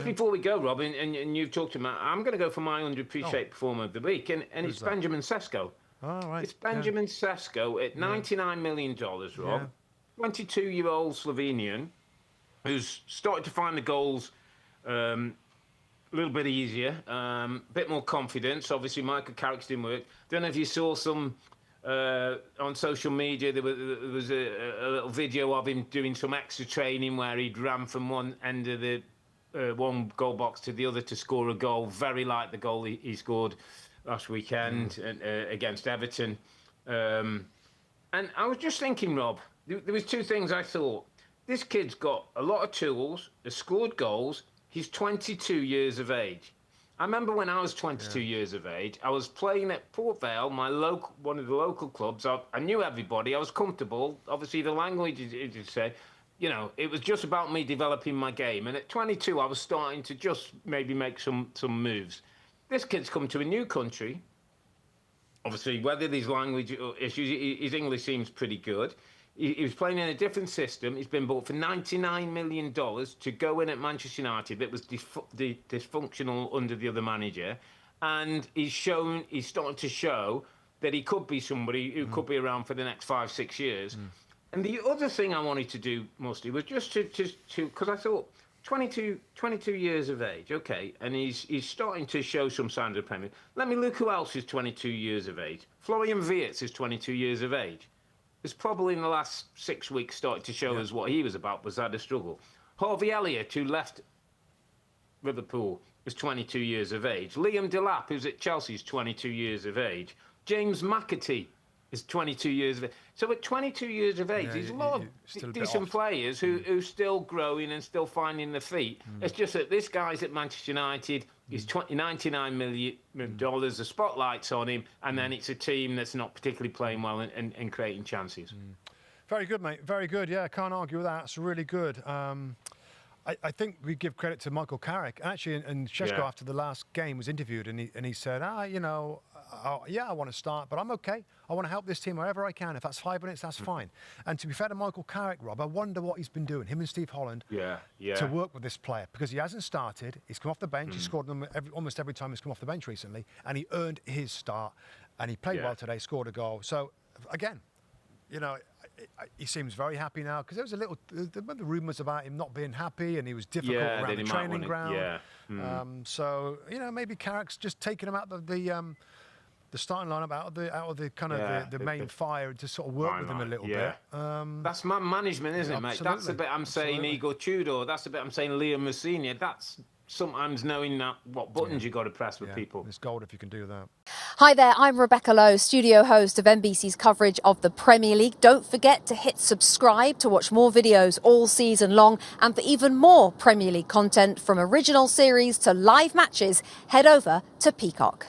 before we go, Rob, and you've talked about, I'm going to go for my underappreciated performer of the week, and it's Benjamin Sesko. Oh, right. It's Benjamin Sesko at $99 million, Rob. 22-year-old Slovenian who's started to find the goals a little bit easier, a bit more confidence. Obviously, Michael Carrick didn't work. Don't know if you saw some on social media. There was a little video of him doing some extra training where he'd ran from one end of the one goal box to the other to score a goal, very like the goal he scored last weekend against Everton. And I was just thinking, Rob, there was two things I thought. This kid's got a lot of tools, has scored goals. He's 22 years of age. I remember when I was 22 years of age, I was playing at Port Vale, one of the local clubs. I knew everybody. I was comfortable. Obviously, the language, as you said, you know, it was just about me developing my game. And at 22, I was starting to just maybe make some moves. This kid's come to a new country. Obviously, whether there's language issues, his English seems pretty good. He was playing in a different system. He's been bought for $99 million to go in at Manchester United that was dysfunctional under the other manager. And he's starting to show that he could be somebody who could be around for the next 5-6 years. And the other thing I wanted to do, Mustoe, was just to because I thought 22 years of age, okay, and he's starting to show some signs of Premier. Let me look who else is 22 years of age. Florian Wirtz is 22 years of age. It's probably in the last 6 weeks started to show us what he was about, was that a struggle. Harvey Elliott, who left Liverpool, was 22 years of age. Liam Delap, who's at Chelsea, is 22 years of age. James McAtee is 22 years of age. So at 22 years of age, there's a lot of decent players who are still growing and still finding their feet. It's just that this guy's at Manchester United. He's $99 million, the spotlight's on him, and then it's a team that's not particularly playing well and creating chances. Very good, mate. Very good. Yeah, I can't argue with that. It's really good. I think we give credit to Michael Carrick. Actually, and Sesko after the last game was interviewed, and he said, you know, I want to start, but I'm okay. I want to help this team wherever I can. If that's 5 minutes, that's fine. And to be fair to Michael Carrick, Rob, I wonder what he's been doing, him and Steve Holland, to work with this player, because he hasn't started. He's come off the bench. He scored them almost every time he's come off the bench recently, and he earned his start. And he played well today, scored a goal. So, again, you know, he seems very happy now, because there was the rumours about him not being happy, and he was difficult around the training ground. So, you know, maybe Carrick's just taking him out of the starting lineup, out of the kind of the main fire, to sort of work with him a little bit. That's man management, isn't it, mate? That's the bit I'm saying Igor Tudor. That's the bit I'm saying Liam Messina. That's sometimes knowing what buttons you got to press with people. It's gold if you can do that. Hi there, I'm Rebecca Lowe, studio host of NBC's coverage of the Premier League. Don't forget to hit subscribe to watch more videos all season long, and for even more Premier League content, from original series to live matches, head over to Peacock.